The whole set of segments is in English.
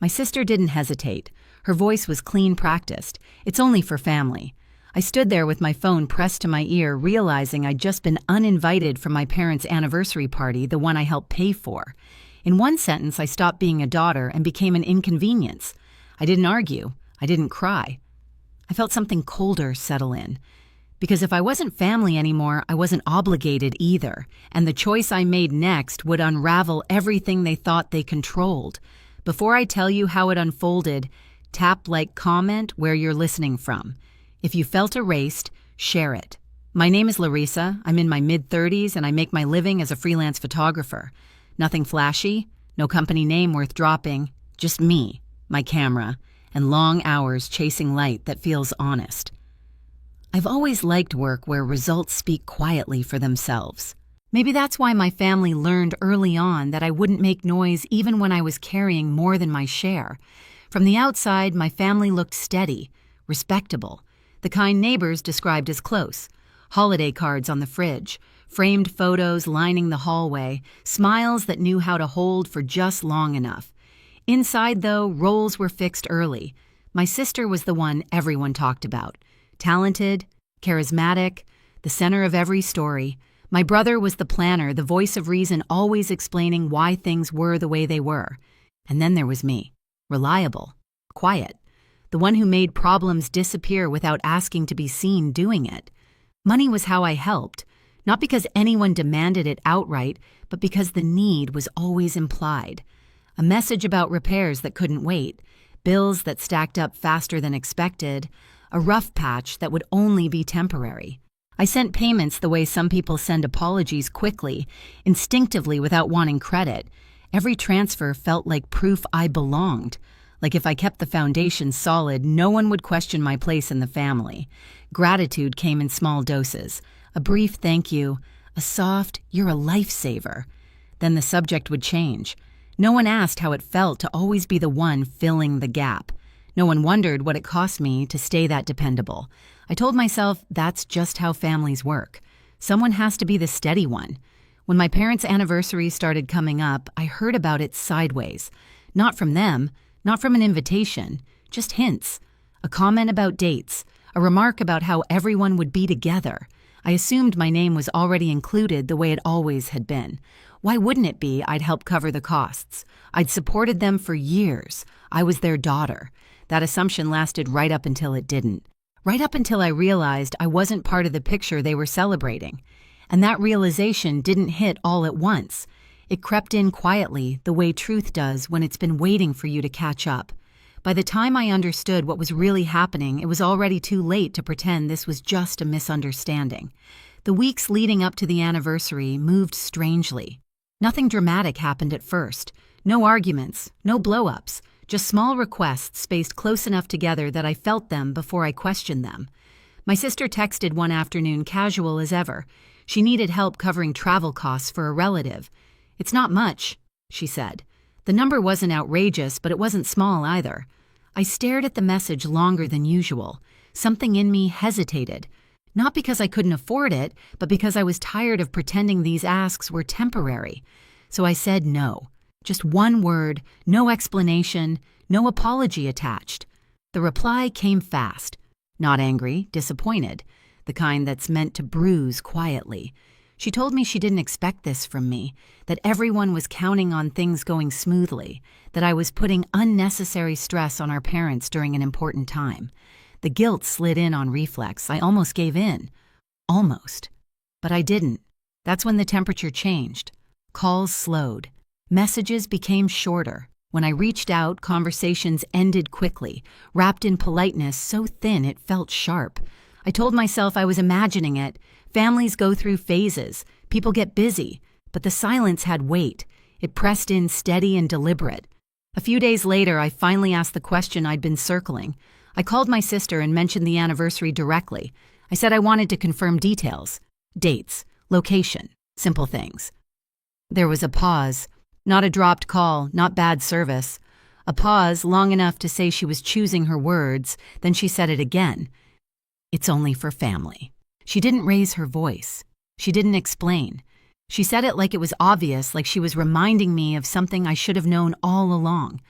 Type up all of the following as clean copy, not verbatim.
My sister didn't hesitate. Her voice was clean practiced. It's only for family. I stood there with my phone pressed to my ear, realizing I'd just been uninvited from my parents' anniversary party, the one I helped pay for. In one sentence, I stopped being a daughter and became an inconvenience. I didn't argue. I didn't cry. I felt something colder settle in. Because if I wasn't family anymore, I wasn't obligated either, and the choice I made next would unravel everything they thought they controlled. Before I tell you how it unfolded, tap like comment where you're listening from. If you felt erased, share it. My name is Larissa. I'm in my mid-30s and I make my living as a freelance photographer. Nothing flashy, no company name worth dropping, just me, my camera, and long hours chasing light that feels honest. I've always liked work where results speak quietly for themselves. Maybe that's why my family learned early on that I wouldn't make noise even when I was carrying more than my share. From the outside, my family looked steady, respectable, the kind neighbors described as close. Holiday cards on the fridge, framed photos lining the hallway, smiles that knew how to hold for just long enough. Inside, though, roles were fixed early. My sister was the one everyone talked about. Talented, charismatic, the center of every story. My brother was the planner, the voice of reason, always explaining why things were the way they were. And then there was me, reliable, quiet, the one who made problems disappear without asking to be seen doing it. Money was how I helped, not because anyone demanded it outright, but because the need was always implied. A message about repairs that couldn't wait, bills that stacked up faster than expected, a rough patch that would only be temporary. I sent payments the way some people send apologies quickly, instinctively without wanting credit. Every transfer felt like proof I belonged. Like if I kept the foundation solid, no one would question my place in the family. Gratitude came in small doses. A brief thank you, a soft, "you're a lifesaver." Then the subject would change. No one asked how it felt to always be the one filling the gap. No one wondered what it cost me to stay that dependable. I told myself that's just how families work. Someone has to be the steady one. When my parents' anniversary started coming up, I heard about it sideways. Not from them, not from an invitation, just hints. A comment about dates, a remark about how everyone would be together. I assumed my name was already included the way it always had been. Why wouldn't it be I'd help cover the costs? I'd supported them for years. I was their daughter. That assumption lasted right up until it didn't. Right up until I realized I wasn't part of the picture they were celebrating. And that realization didn't hit all at once. It crept in quietly, the way truth does when it's been waiting for you to catch up. By the time I understood what was really happening, it was already too late to pretend this was just a misunderstanding. The weeks leading up to the anniversary moved strangely. Nothing dramatic happened at first. No arguments, no blow-ups, just small requests spaced close enough together that I felt them before I questioned them. My sister texted one afternoon, casual as ever. She needed help covering travel costs for a relative. "It's not much," she said. The number wasn't outrageous, but it wasn't small either. I stared at the message longer than usual. Something in me hesitated. Not because I couldn't afford it, but because I was tired of pretending these asks were temporary. So I said no. Just one word, no explanation, no apology attached. The reply came fast. Not angry, disappointed. The kind that's meant to bruise quietly. She told me she didn't expect this from me, that everyone was counting on things going smoothly, that I was putting unnecessary stress on our parents during an important time. The guilt slid in on reflex. I almost gave in. Almost. But I didn't. That's when the temperature changed. Calls slowed. Messages became shorter. When I reached out, conversations ended quickly, wrapped in politeness so thin it felt sharp. I told myself I was imagining it. Families go through phases. People get busy. But the silence had weight. It pressed in steady and deliberate. A few days later, I finally asked the question I'd been circling. I called my sister and mentioned the anniversary directly. I said I wanted to confirm details. Dates, location, simple things. There was a pause. Not a dropped call, not bad service. A pause long enough to say she was choosing her words. Then she said it again. "It's only for family." She didn't raise her voice. She didn't explain. She said it like it was obvious, like she was reminding me of something I should have known all along.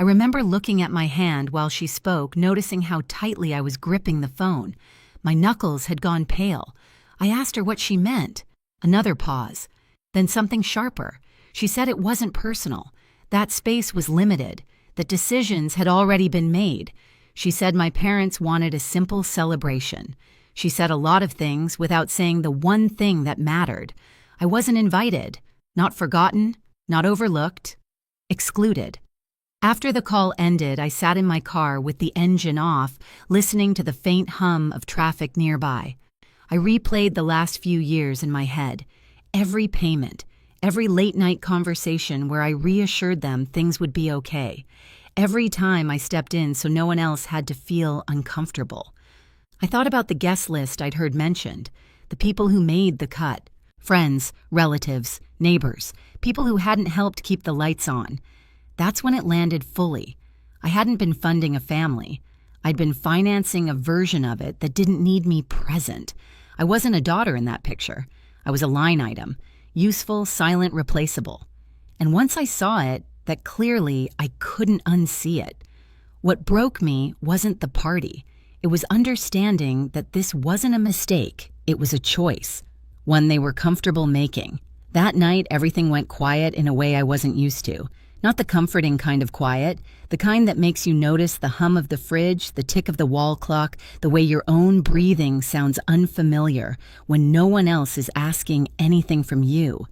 I remember looking at my hand while she spoke, noticing how tightly I was gripping the phone. My knuckles had gone pale. I asked her what she meant. Another pause. Then something sharper. She said it wasn't personal. That space was limited. That decisions had already been made. She said my parents wanted a simple celebration. She said a lot of things without saying the one thing that mattered. I wasn't invited, not forgotten, not overlooked, excluded. After the call ended, I sat in my car with the engine off, listening to the faint hum of traffic nearby. I replayed the last few years in my head. Every payment, every late-night conversation where I reassured them things would be okay. Every time I stepped in so no one else had to feel uncomfortable. I thought about the guest list I'd heard mentioned, the people who made the cut. Friends, relatives, neighbors, people who hadn't helped keep the lights on. That's when it landed fully. I hadn't been funding a family. I'd been financing a version of it that didn't need me present. I wasn't a daughter in that picture. I was a line item, useful, silent, replaceable. And once I saw it, that clearly I couldn't unsee it. What broke me wasn't the party. It was understanding that this wasn't a mistake. It was a choice, one they were comfortable making. That night, everything went quiet in a way I wasn't used to. Not the comforting kind of quiet, the kind that makes you notice the hum of the fridge, the tick of the wall clock, the way your own breathing sounds unfamiliar when no one else is asking anything from you.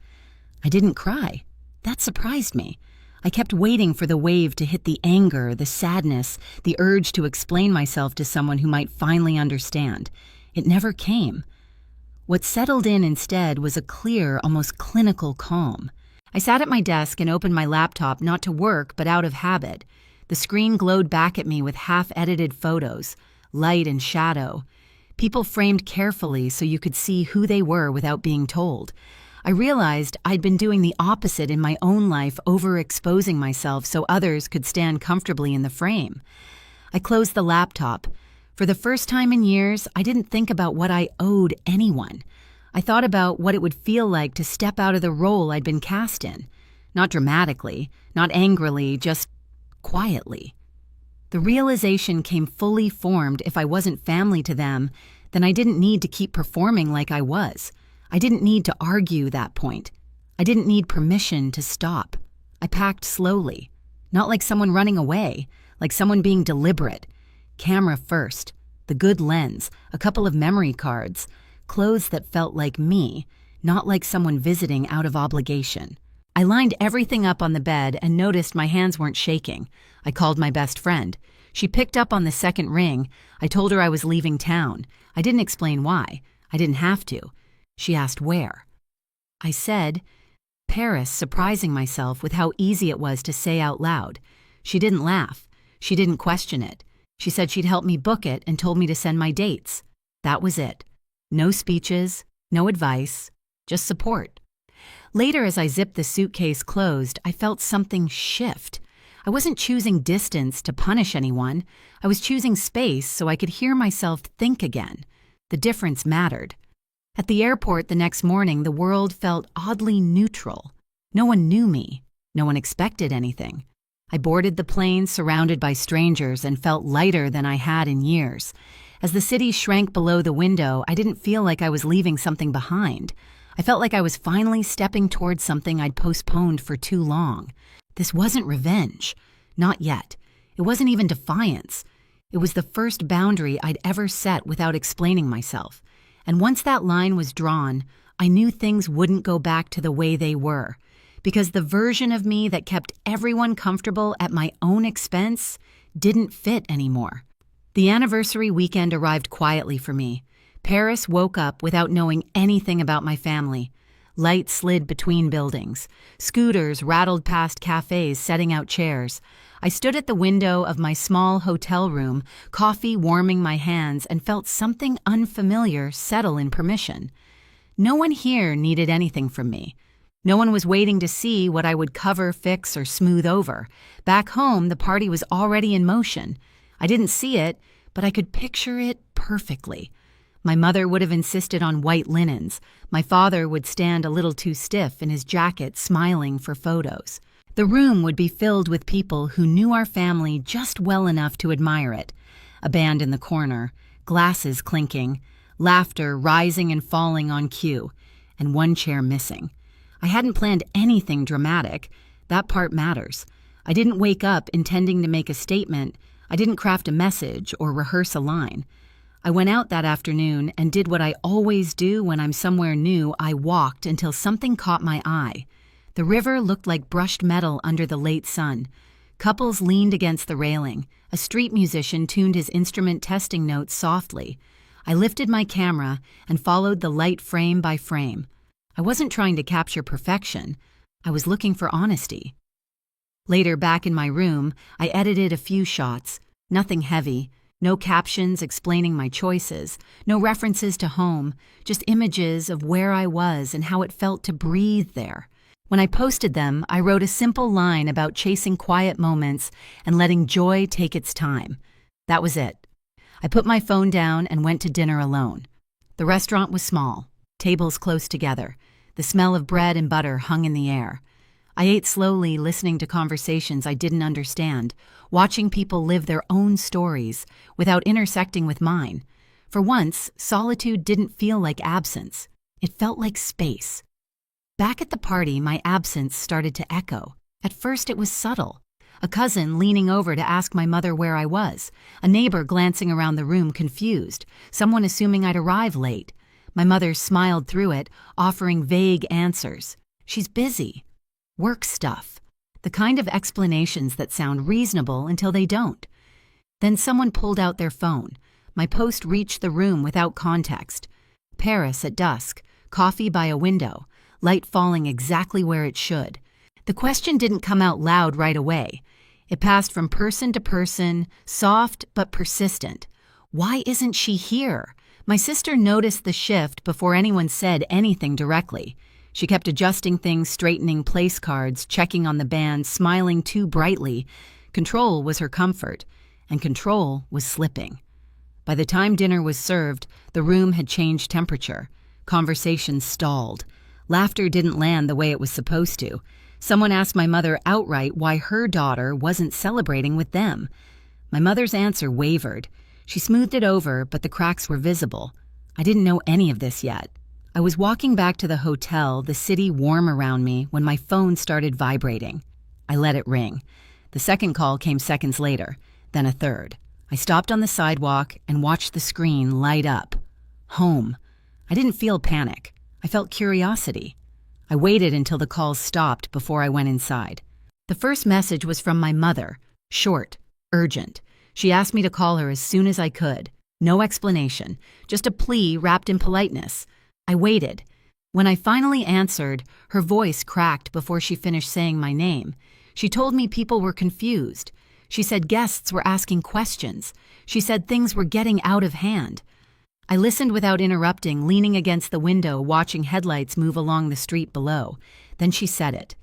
I didn't cry. That surprised me. I kept waiting for the wave to hit the anger, the sadness, the urge to explain myself to someone who might finally understand. It never came. What settled in instead was a clear, almost clinical calm. I sat at my desk and opened my laptop not to work but out of habit. The screen glowed back at me with half-edited photos, light and shadow. People framed carefully so you could see who they were without being told. I realized I'd been doing the opposite in my own life, overexposing myself so others could stand comfortably in the frame. I closed the laptop. For the first time in years, I didn't think about what I owed anyone. I thought about what it would feel like to step out of the role I'd been cast in. Not dramatically, not angrily, just quietly. The realization came fully formed if I wasn't family to them, then I didn't need to keep performing like I was. I didn't need to argue that point. I didn't need permission to stop. I packed slowly. Not like someone running away, like someone being deliberate. Camera first, the good lens, a couple of memory cards, clothes that felt like me, not like someone visiting out of obligation. I lined everything up on the bed and noticed my hands weren't shaking. I called my best friend. She picked up on the second ring. I told her I was leaving town. I didn't explain why. I didn't have to. She asked where. I said, Paris, surprising myself with how easy it was to say out loud. She didn't laugh. She didn't question it. She said she'd help me book it and told me to send my dates. That was it. No speeches, no advice, just support. Later, as I zipped the suitcase closed, I felt something shift. I wasn't choosing distance to punish anyone. I was choosing space so I could hear myself think again. The difference mattered. At the airport the next morning, the world felt oddly neutral. No one knew me. No one expected anything. I boarded the plane surrounded by strangers and felt lighter than I had in years. As the city shrank below the window, I didn't feel like I was leaving something behind. I felt like I was finally stepping towards something I'd postponed for too long. This wasn't revenge. Not yet. It wasn't even defiance. It was the first boundary I'd ever set without explaining myself. And once that line was drawn, I knew things wouldn't go back to the way they were. Because the version of me that kept everyone comfortable at my own expense didn't fit anymore. The anniversary weekend arrived quietly for me. Paris woke up without knowing anything about my family. Lights slid between buildings. Scooters rattled past cafes setting out chairs. I stood at the window of my small hotel room, coffee warming my hands, and felt something unfamiliar settle in permission. No one here needed anything from me. No one was waiting to see what I would cover, fix, or smooth over. Back home, the party was already in motion. I didn't see it, but I could picture it perfectly. My mother would have insisted on white linens. My father would stand a little too stiff in his jacket, smiling for photos. The room would be filled with people who knew our family just well enough to admire it. A band in the corner, glasses clinking, laughter rising and falling on cue, and one chair missing. I hadn't planned anything dramatic. That part matters. I didn't wake up intending to make a statement. I didn't craft a message or rehearse a line. I went out that afternoon and did what I always do when I'm somewhere new. I walked until something caught my eye. The river looked like brushed metal under the late sun. Couples leaned against the railing. A street musician tuned his instrument testing notes softly. I lifted my camera and followed the light frame by frame. I wasn't trying to capture perfection. I was looking for honesty. Later, back in my room, I edited a few shots. Nothing heavy. No captions explaining my choices. No references to home. Just images of where I was and how it felt to breathe there. When I posted them, I wrote a simple line about chasing quiet moments and letting joy take its time. That was it. I put my phone down and went to dinner alone. The restaurant was small, tables close together. The smell of bread and butter hung in the air. I ate slowly, listening to conversations I didn't understand, watching people live their own stories without intersecting with mine. For once, solitude didn't feel like absence. It felt like space. Back at the party, my absence started to echo. At first, it was subtle. A cousin leaning over to ask my mother where I was. A neighbor glancing around the room confused. Someone assuming I'd arrive late. My mother smiled through it, offering vague answers. She's busy. Work stuff. The kind of explanations that sound reasonable until they don't. Then someone pulled out their phone. My post reached the room without context. Paris at dusk. Coffee by a window. Light falling exactly where it should. The question didn't come out loud right away. It passed from person to person, soft but persistent. Why isn't she here? My sister noticed the shift before anyone said anything directly. She kept adjusting things, straightening place cards, checking on the band, smiling too brightly. Control was her comfort, and control was slipping. By the time dinner was served, the room had changed temperature. Conversation stalled. Laughter didn't land the way it was supposed to. Someone asked my mother outright why her daughter wasn't celebrating with them. My mother's answer wavered. She smoothed it over, but the cracks were visible. I didn't know any of this yet. I was walking back to the hotel, the city warm around me, when my phone started vibrating. I let it ring. The second call came seconds later, then a third. I stopped on the sidewalk and watched the screen light up. Home. I didn't feel panic. I felt curiosity. I waited until the calls stopped before I went inside. The first message was from my mother, short, urgent. She asked me to call her as soon as I could. No explanation, just a plea wrapped in politeness. I waited. When I finally answered, her voice cracked before she finished saying my name. She told me people were confused. She said guests were asking questions. She said things were getting out of hand. I listened without interrupting, leaning against the window, watching headlights move along the street below. Then she said it.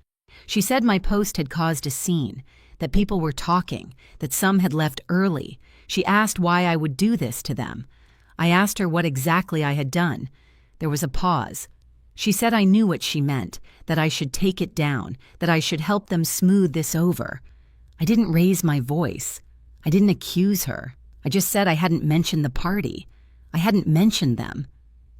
She said my post had caused a scene, that people were talking, that some had left early. She asked why I would do this to them. I asked her what exactly I had done. There was a pause. She said I knew what she meant, that I should take it down, that I should help them smooth this over. I didn't raise my voice. I didn't accuse her. I just said I hadn't mentioned the party. I hadn't mentioned them.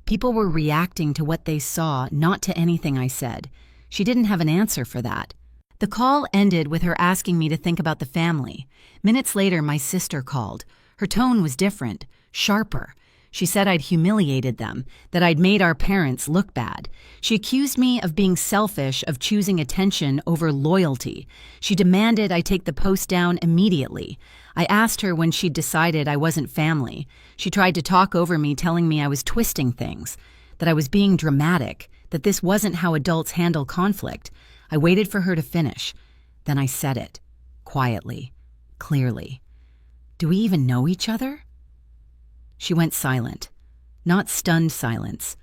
People were reacting to what they saw, not to anything I said. She didn't have an answer for that. The call ended with her asking me to think about the family. Minutes later, my sister called. Her tone was different, sharper. She said I'd humiliated them, that I'd made our parents look bad. She accused me of being selfish, of choosing attention over loyalty. She demanded I take the post down immediately. I asked her when she'd decided I wasn't family. She tried to talk over me, telling me I was twisting things, that I was being dramatic, that this wasn't how adults handle conflict. I waited for her to finish. Then I said it, quietly, clearly. Do we even know each other? She went silent. Not stunned silence,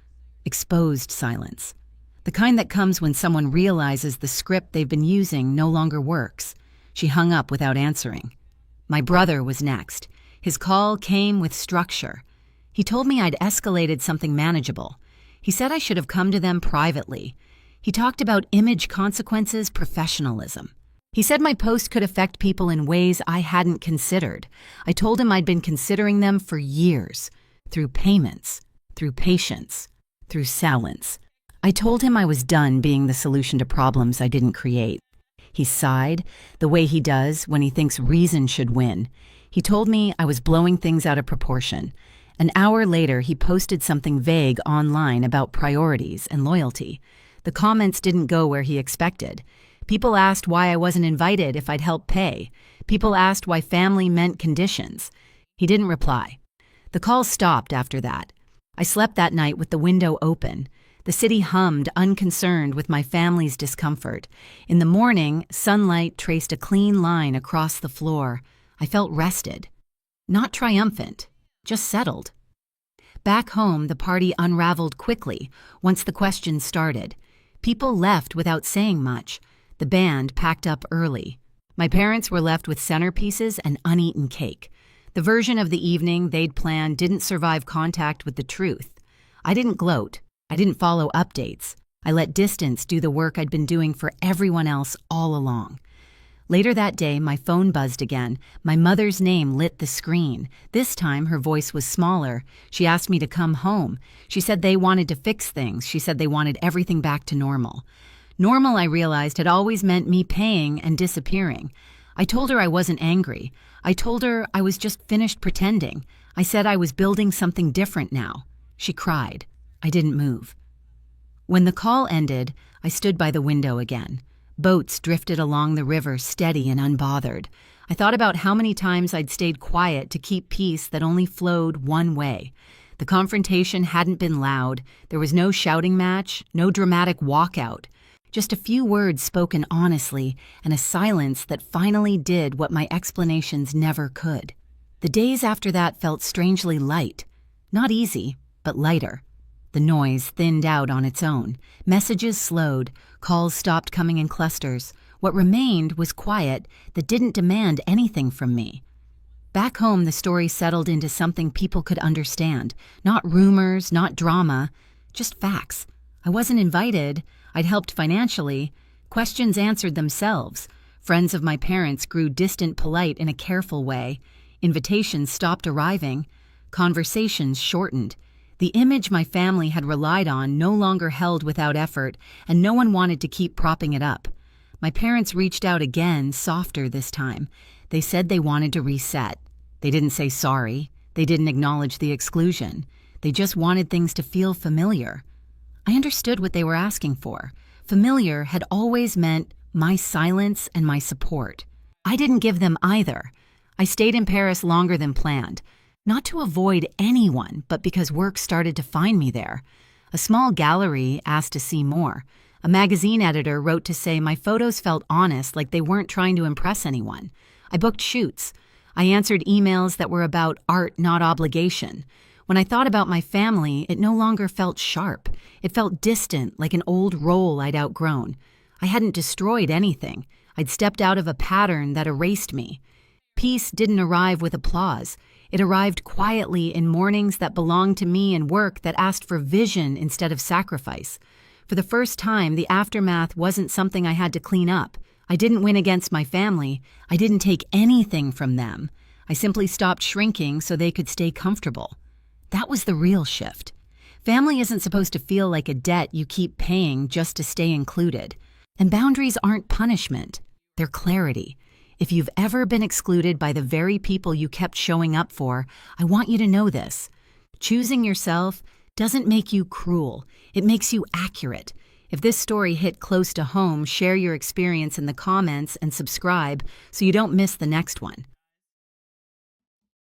exposed silence. The kind that comes when someone realizes the script they've been using no longer works. She hung up without answering. My brother was next. His call came with structure. He told me I'd escalated something manageable. He said I should have come to them privately. He talked about image consequences, professionalism. He said my post could affect people in ways I hadn't considered. I told him I'd been considering them for years, through payments, through patience, through silence. I told him I was done being the solution to problems I didn't create. He sighed, the way he does when he thinks reason should win. He told me I was blowing things out of proportion. An hour later, he posted something vague online about priorities and loyalty. The comments didn't go where he expected. People asked why I wasn't invited if I'd help pay. People asked why family meant conditions. He didn't reply. The calls stopped after that. I slept that night with the window open. The city hummed, unconcerned with my family's discomfort. In the morning, sunlight traced a clean line across the floor. I felt rested. Not triumphant, just settled. Back home, the party unraveled quickly once the questions started. People left without saying much. The band packed up early. My parents were left with centerpieces and uneaten cake. The version of the evening they'd planned didn't survive contact with the truth. I didn't gloat. I didn't follow updates. I let distance do the work I'd been doing for everyone else all along. Later that day, my phone buzzed again. My mother's name lit the screen. This time, her voice was smaller. She asked me to come home. She said they wanted to fix things. She said they wanted everything back to normal. Normal, I realized, had always meant me paying and disappearing. I told her I wasn't angry. I told her I was just finished pretending. I said I was building something different now. She cried. I didn't move. When the call ended, I stood by the window again. Boats drifted along the river, steady and unbothered. I thought about how many times I'd stayed quiet to keep peace that only flowed one way. The confrontation hadn't been loud. There was no shouting match, no dramatic walkout. Just a few words spoken honestly, and a silence that finally did what my explanations never could. The days after that felt strangely light. Not easy, but lighter. The noise thinned out on its own. Messages slowed. Calls stopped coming in clusters. What remained was quiet that didn't demand anything from me. Back home, the story settled into something people could understand. Not rumors, not drama, just facts. I wasn't invited. I'd helped financially. Questions answered themselves. Friends of my parents grew distant, polite in a careful way. Invitations stopped arriving. Conversations shortened. The image my family had relied on no longer held without effort, and no one wanted to keep propping it up. My parents reached out again, softer this time. They said they wanted to reset. They didn't say sorry. They didn't acknowledge the exclusion. They just wanted things to feel familiar. I understood what they were asking for. Familiar had always meant my silence and my support. I didn't give them either. I stayed in Paris longer than planned. Not to avoid anyone, but because work started to find me there. A small gallery asked to see more. A magazine editor wrote to say my photos felt honest, like they weren't trying to impress anyone. I booked shoots. I answered emails that were about art, not obligation. When I thought about my family, it no longer felt sharp. It felt distant, like an old role I'd outgrown. I hadn't destroyed anything. I'd stepped out of a pattern that erased me. Peace didn't arrive with applause. It arrived quietly in mornings that belonged to me and work that asked for vision instead of sacrifice. For the first time, the aftermath wasn't something I had to clean up. I didn't win against my family. I didn't take anything from them. I simply stopped shrinking so they could stay comfortable. That was the real shift. Family isn't supposed to feel like a debt you keep paying just to stay included. And boundaries aren't punishment. They're clarity. If you've ever been excluded by the very people you kept showing up for, I want you to know this. Choosing yourself doesn't make you cruel. It makes you accurate. If this story hit close to home, share your experience in the comments and subscribe so you don't miss the next one.